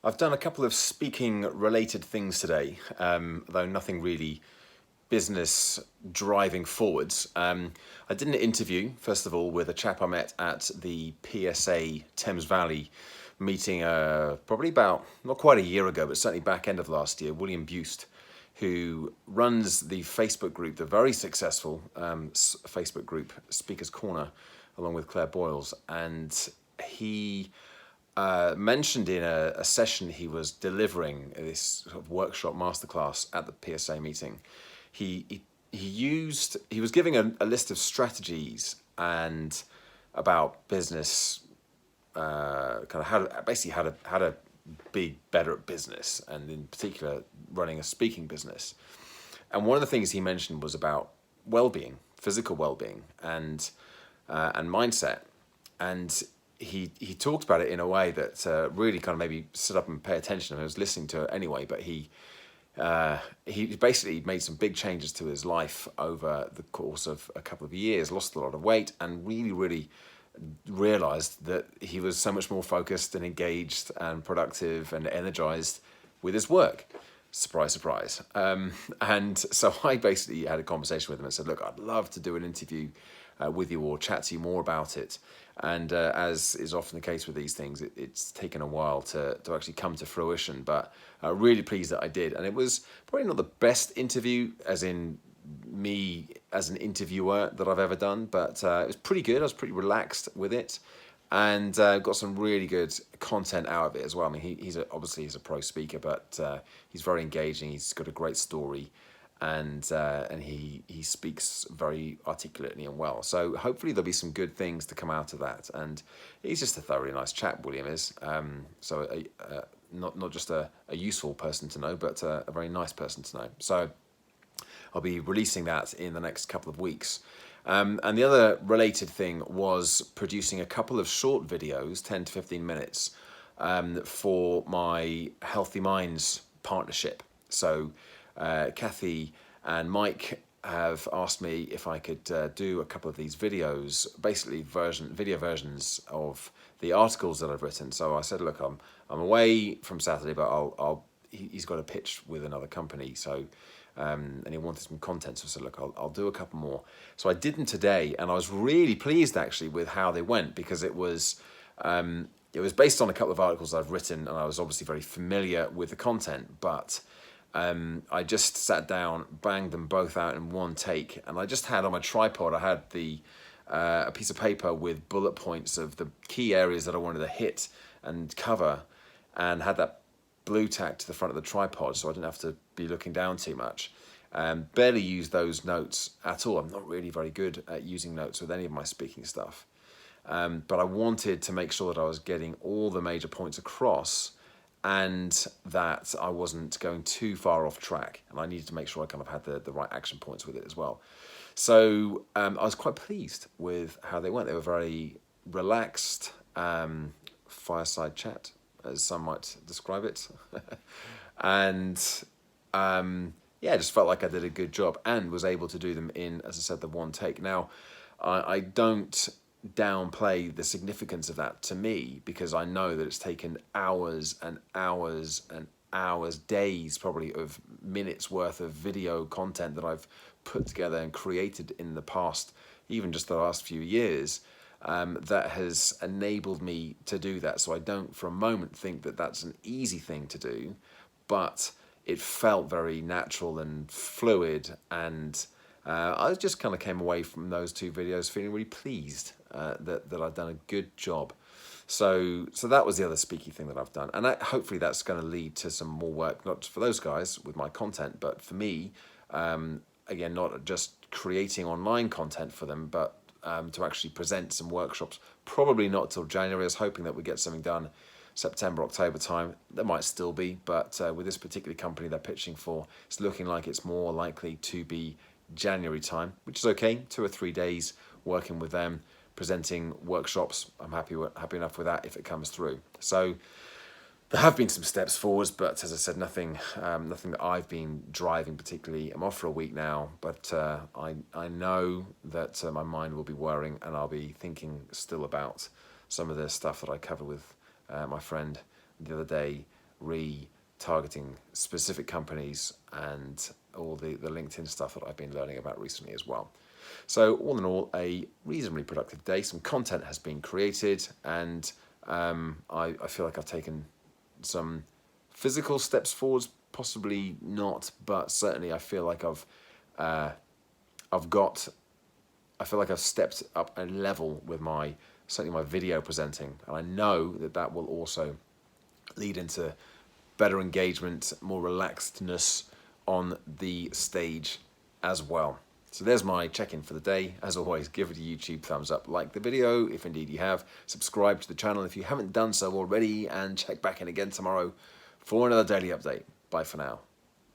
I've done a couple of speaking related things today, though nothing really business driving forwards. I did an interview, first of all, with a chap I met at the PSA Thames Valley meeting probably about, not quite a year ago, but certainly back end of last year, William Buist, who runs the Facebook group, the very successful Facebook group, Speaker's Corner, along with Claire Boyles. And he mentioned in a session he was delivering, this sort of workshop masterclass at the PSA meeting, he was giving a list of strategies and about business, kind of how to be better at business, and in particular running a speaking business. And one of the things he mentioned was about well-being, physical well-being, and mindset. And he talked about it in a way that really kind of made me sit up and pay attention. I was listening to it anyway, but he basically made some big changes to his life over the course of a couple of years, lost a lot of weight, and really realized that he was so much more focused and engaged and productive and energized with his work. Surprise, surprise. And so I basically had a conversation with him and said, look, I'd love to do an interview with you or chat to you more about it. And as is often the case with these things, it's taken a while to actually come to fruition, but really pleased that I did. And it was probably not the best interview, as in me as an interviewer, that I've ever done, but it was pretty good. I was pretty relaxed with it, and got some really good content out of it as well. I mean, obviously he's a pro speaker, but he's very engaging. He's got a great story, and he speaks very articulately and well. So hopefully there'll be some good things to come out of that. And he's just a thoroughly nice chap, William is. Not just a useful person to know, but a very nice person to know. So I'll be releasing that in the next couple of weeks. And the other related thing was producing a couple of short videos, 10 to 15 minutes, for my Healthy Minds partnership. So Kathy and Mike have asked me if I could do a couple of these videos, basically video versions of the articles that I've written. So I said, look, I'm away from Saturday, but he's got a pitch with another company, so and he wanted some content, so I said, look, I'll do a couple more. So I did them today, and I was really pleased actually with how they went, because it was based on a couple of articles I've written, and I was obviously very familiar with the content, but I just sat down, banged them both out in one take, and I just had on my tripod, I had a piece of paper with bullet points of the key areas that I wanted to hit and cover, and had that blue tack to the front of the tripod, so I didn't have to be looking down too much. Barely used those notes at all. I'm not really very good at using notes with any of my speaking stuff, but I wanted to make sure that I was getting all the major points across, and that I wasn't going too far off track, and I needed to make sure I kind of had the right action points with it as well. So I was quite pleased with how they went. They were very relaxed, fireside chat, as some might describe it. And yeah, I just felt like I did a good job and was able to do them in, as I said, the one take. Now, I don't downplay the significance of that to me, because I know that it's taken hours and hours and hours, days probably, of minutes worth of video content that I've put together and created in the past, even just the last few years, that has enabled me to do that. So I don't for a moment think that that's an easy thing to do, but it felt very natural and fluid, and I just kind of came away from those two videos feeling really pleased that I've done a good job. So that was the other speaking thing that I've done, and hopefully that's going to lead to some more work, not just for those guys with my content, but for me, again, not just creating online content for them, but to actually present some workshops, probably not till January. I was hoping that we'd get something done September, October time. There might still be, but with this particular company they're pitching for, it's looking like it's more likely to be January time, which is okay. 2 or 3 days working with them, presenting workshops. I'm happy enough with that if it comes through. So there have been some steps forwards, but as I said, nothing that I've been driving particularly. I'm off for a week now, but I know that my mind will be whirring, and I'll be thinking still about some of the stuff that I covered with my friend the other day retargeting specific companies and all the LinkedIn stuff that I've been learning about recently as well. So all in all, a reasonably productive day. Some content has been created, and I feel like I've taken some physical steps forwards, possibly not, but certainly I feel like I feel like I've stepped up a level with certainly my video presenting, and I know that will also lead into better engagement, more relaxedness on the stage as well. So there's my check-in for the day. As always, give it a YouTube thumbs up, like the video if indeed you have, subscribe to the channel if you haven't done so already, and check back in again tomorrow for another daily update. Bye for now.